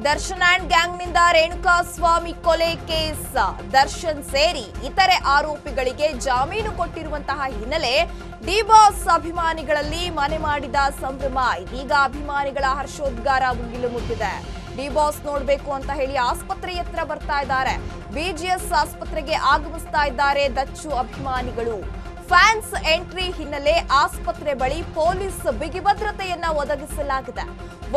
Darshan and ಗ್ಯಾಂಗ್ನಿಂದ Renukaswamy ಕೊಲೆ case Darshan ಸೇರಿ ಇತರೆ ಆರೋಪಿಗಳಿಗೆ ಜಾಮೀನು ಕೊಟ್ಟಿರುವಂತಹ ಹಿನ್ನೆಲೆ ಡಿ ಬಾಸ್ ಅಭಿಮಾನಿಗಳಲ್ಲಿ ಮನೆ ಮಾಡಿದ ಸಂಭ್ರಮ. ಇದೀಗ ಅಭಿಮಾನಿಗಳ ಹರ್ಷೋದ್ಗಾರ ಮುಗಿಲು ಮುಟ್ಟಿದೆ. ಡಿ ಬಾಸ್ ನೋಡ್ಬೇಕು ಅಂತ ಹೇಳಿ ಆಸ್ಪತ್ರೆ ಹತ್ರ ಬರ್ತಾ ಇದ್ದಾರೆ. ಬಿಜಿಎಸ್ ಆಸ್ಪತ್ರೆಗೆ ಆಗಮಿಸ್ತಾ ಇದ್ದಾರೆ ದಚ್ಚು ಅಭಿಮಾನಿಗಳು. ಫ್ಯಾನ್ಸ್ ಎಂಟ್ರಿ ಹಿನ್ನೆಲೆ ಆಸ್ಪತ್ರೆ ಬಳಿ ಪೊಲೀಸ್ ಬಿಗಿ ಭದ್ರತೆಯನ್ನ ಒದಗಿಸಲಾಗಿದೆ.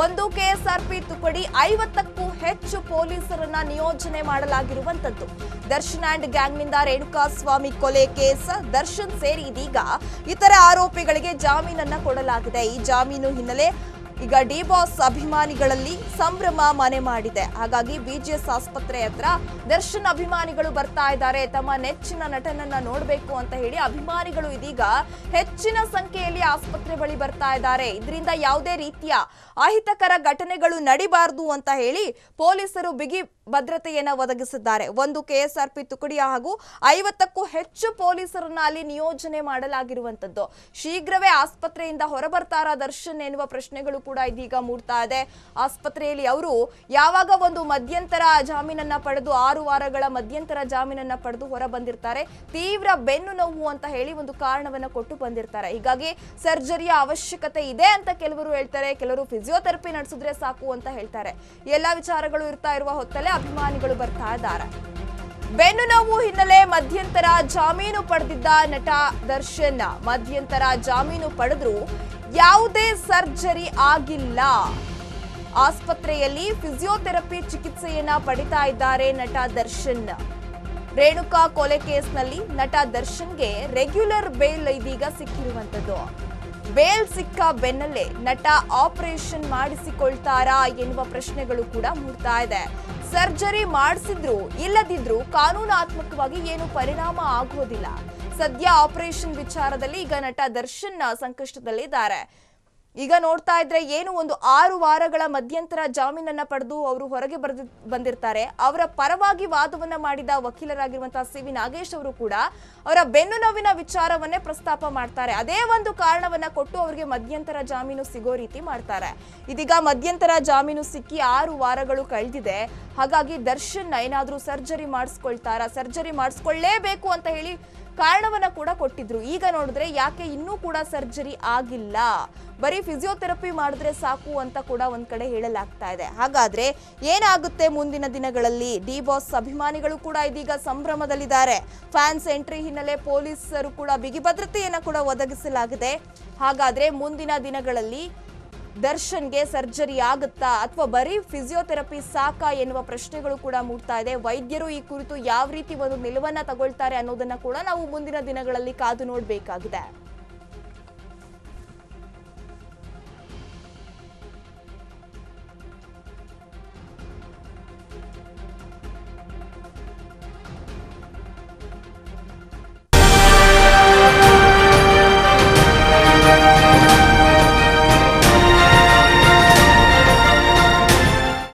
ಒಂದು ಕೆಎಸ್ಆರ್ಪಿ ತುಕಡಿ 50ಕ್ಕೂ ಹೆಚ್ಚು ಪೊಲೀಸರನ್ನ ನಿಯೋಜನೆ ಮಾಡಲಾಗಿರುವಂತದ್ದು. ದರ್ಶನ್ ಅಂಡ್ ಗ್ಯಾಂಗ್ನಿಂದ ರೇಣುಕಾಸ್ವಾಮಿ ಕೊಲೆ ಕೇಸ್ ದರ್ಶನ್ ಸೇರಿ ಇದೀಗ ಇತರ ಆರೋಪಿಗಳಿಗೆ ಜಾಮೀನನ್ನ ಕೊಡಲಾಗಿದೆ. ಈ ಜಾಮೀನು ಹಿನ್ನೆಲೆ ಈಗ ಡಿ ಬಾಸ್ ಅಭಿಮಾನಿಗಳಲ್ಲಿ ಸಂಭ್ರಮ ಮನೆ ಮಾಡಿದೆ. ಹಾಗಾಗಿ ಬಿಜಿಎಸ್ ಆಸ್ಪತ್ರೆ ಹತ್ರ ದರ್ಶನ್ ಅಭಿಮಾನಿಗಳು ಬರ್ತಾ ಇದ್ದಾರೆ. ತಮ್ಮ ನೆಚ್ಚಿನ ನಟನನ್ನ ನೋಡಬೇಕು ಅಂತ ಹೇಳಿ ಅಭಿಮಾನಿಗಳು ಇದೀಗ ಹೆಚ್ಚಿನ ಸಂಖ್ಯೆಯಲ್ಲಿ ಆಸ್ಪತ್ರೆ ಬಳಿ ಬರ್ತಾ ಇದ್ದಾರೆ. ಇದರಿಂದ ಯಾವುದೇ ರೀತಿಯ ಅಹಿತಕರ ಘಟನೆಗಳು ನಡಿಬಾರದು ಅಂತ ಹೇಳಿ ಪೊಲೀಸರು ಬಿಗಿ ಭದ್ರತೆಯನ್ನ ಒದಗಿಸಿದ್ದಾರೆ. ಒಂದು ಕೆಎಸ್ಆರ್ಪಿ ತುಕಡಿಯ ಹಾಗೂ 50ಕ್ಕೂ ಹೆಚ್ಚು ಪೊಲೀಸರನ್ನ ಅಲ್ಲಿ ನಿಯೋಜನೆ ಮಾಡಲಾಗಿರುವಂತದ್ದು. ಶೀಘ್ರವೇ ಆಸ್ಪತ್ರೆಯಿಂದ ಹೊರಬರ್ತಾರಾ ದರ್ಶನ್ ಎನ್ನುವ ಪ್ರಶ್ನೆಗಳು ಕೂಡ ಇದೀಗ ಮೂಡ್ತಾ ಇದೆ. ಆಸ್ಪತ್ರೆಯಲ್ಲಿ ಅವರು ಯಾವಾಗ ಒಂದು ಮಧ್ಯಂತರ ಜಾಮೀನನ್ನ ಪಡೆದು 6 ವಾರಗಳ ಮಧ್ಯಂತರ ಜಾಮೀನನ್ನ ಪಡೆದು ಹೊರ ಬಂದಿರ್ತಾರೆ, ತೀವ್ರ ಬೆನ್ನು ನೋವು ಅಂತ ಹೇಳಿ ಒಂದು ಕಾರಣವನ್ನ ಕೊಟ್ಟು ಬಂದಿರ್ತಾರೆ. ಹೀಗಾಗಿ ಸರ್ಜರಿಯ ಅವಶ್ಯಕತೆ ಇದೆ ಅಂತ ಕೆಲವರು ಹೇಳ್ತಾರೆ, ಕೆಲವರು ಫಿಸಿಯೋಥೆರಪಿ ನಡೆಸಿದ್ರೆ ಸಾಕು ಅಂತ ಹೇಳ್ತಾರೆ. ಎಲ್ಲಾ ವಿಚಾರಗಳು ಇರ್ತಾ ಇರುವ ಹೊತ್ತಲ್ಲೇ ಅಭಿಮಾನಿಗಳು ಬರ್ತಾ ಇದ್ದಾರೆ. ಬೆನ್ನು ನೋವು ಹಿನ್ನೆಲೆ ಮಧ್ಯಂತರ ಜಾಮೀನು ಪಡೆದಿದ್ದ ನಟ ದರ್ಶನ್ ಮಧ್ಯಂತರ ಜಾಮೀನು ಪಡೆದ್ರು ಯಾವುದೇ ಸರ್ಜರಿ ಆಗಿಲ್ಲ. ಆಸ್ಪತ್ರೆಯಲ್ಲಿ ಫಿಸಿಯೋಥೆರಪಿ ಚಿಕಿತ್ಸೆಯನ್ನ ಪಡಿತಾ ಇದ್ದಾರೆ ನಟ ದರ್ಶನ್. ರೇಣುಕಾ ಕೊಲೆ ಕೇಸ್ನಲ್ಲಿ ನಟ ದರ್ಶನ್ಗೆ ರೆಗ್ಯುಲರ್ ಬೇಲ್ ಇದೀಗ ಸಿಕ್ಕಿರುವಂತದ್ದು. ಬೇಲ್ ಸಿಕ್ಕ ಬೆನ್ನಲ್ಲೇ ನಟ ಆಪರೇಷನ್ ಮಾಡಿಸಿಕೊಳ್ತಾರಾ ಎನ್ನುವ ಪ್ರಶ್ನೆಗಳು ಕೂಡ ಮೂಡ್ತಾ ಇದೆ. ಸರ್ಜರಿ ಮಾಡಿಸಿದ್ರು ಇಲ್ಲದಿದ್ರು ಕಾನೂನಾತ್ಮಕವಾಗಿ ಏನು ಪರಿಣಾಮ ಆಗುವುದಿಲ್ಲ. ಸದ್ಯ ಆಪರೇಷನ್ ವಿಚಾರದಲ್ಲಿ ಈಗ ನಟ ದರ್ಶನ್ ಸಂಕಷ್ಟದಲ್ಲಿದ್ದಾರೆ. ಈಗ ನೋಡ್ತಾ ಇದ್ರೆ ಏನು ಒಂದು 6 ವಾರಗಳ ಮಧ್ಯಂತರ ಜಾಮೀನನ್ನ ಪಡೆದು ಅವರು ಹೊರಗೆ ಬಂದಿರ್ತಾರೆ. ಅವರ ಪರವಾಗಿ ವಾದವನ್ನ ಮಾಡಿದ ವಕೀಲರಾಗಿರುವಂತಹ ಸಿ.ವಿ. ನಾಗೇಶ್ ಅವರು ಕೂಡ ಅವರ ಬೆನ್ನು ನೋವಿನ ವಿಚಾರವನ್ನೇ ಪ್ರಸ್ತಾಪ ಮಾಡ್ತಾರೆ. ಅದೇ ಒಂದು ಕಾರಣವನ್ನ ಕೊಟ್ಟು ಅವರಿಗೆ ಮಧ್ಯಂತರ ಜಾಮೀನು ಸಿಗೋ ರೀತಿ ಮಾಡ್ತಾರೆ. ಇದೀಗ ಮಧ್ಯಂತರ ಜಾಮೀನು ಸಿಕ್ಕಿ 6 ವಾರಗಳು ಕಳೆದಿದೆ. ಹಾಗಾಗಿ ದರ್ಶನ್ ಏನಾದ್ರೂ ಸರ್ಜರಿ ಮಾಡಿಸ್ಕೊಳ್ತಾರಾ, ಸರ್ಜರಿ ಮಾಡಿಸ್ಕೊಳ್ಳೇಬೇಕು ಅಂತ ಹೇಳಿ ಕಾರಣವನ್ನ ಕೂಡ ಕೊಟ್ಟಿದ್ರು. ಈಗ ನೋಡಿದ್ರೆ ಯಾಕೆ ಇನ್ನೂ ಕೂಡ ಸರ್ಜರಿ ಆಗಿಲ್ಲ, ಬರೀ ಫಿಸಿಯೋಥೆರಪಿ ಮಾಡಿದ್ರೆ ಸಾಕು ಅಂತ ಕೂಡ ಒಂದ್ ಕಡೆ ಹೇಳಲಾಗ್ತಾ ಇದೆ. ಹಾಗಾದ್ರೆ ಏನಾಗುತ್ತೆ ಮುಂದಿನ ದಿನಗಳಲ್ಲಿ? ಡಿ ಬಾಸ್ ಅಭಿಮಾನಿಗಳು ಕೂಡ ಇದೀಗ ಸಂಭ್ರಮದಲ್ಲಿದ್ದಾರೆ. ಫ್ಯಾನ್ಸ್ ಎಂಟ್ರಿ ಹಿನ್ನೆಲೆ ಪೊಲೀಸರು ಕೂಡ ಬಿಗಿ ಭದ್ರತೆಯನ್ನ ಕೂಡ ಒದಗಿಸಲಾಗಿದೆ. ಹಾಗಾದ್ರೆ ಮುಂದಿನ ದಿನಗಳಲ್ಲಿ ದರ್ಶನ್ಗೆ ಸರ್ಜರಿ ಆಗುತ್ತಾ ಅಥವಾ ಬರೀ ಫಿಸಿಯೋಥೆರಪಿ ಸಾಕಾ ಎನ್ನುವ ಪ್ರಶ್ನೆಗಳು ಕೂಡ ಮೂಡ್ತಾ ಇದೆ. ವೈದ್ಯರು ಈ ಕುರಿತು ಯಾವ ರೀತಿ ಒಂದು ನಿಲುವನ್ನ ತಗೊಳ್ತಾರೆ ಅನ್ನೋದನ್ನ ಕೂಡ ನಾವು ಮುಂದಿನ ದಿನಗಳಲ್ಲಿ ಕಾದು ನೋಡಬೇಕಾಗಿದೆ.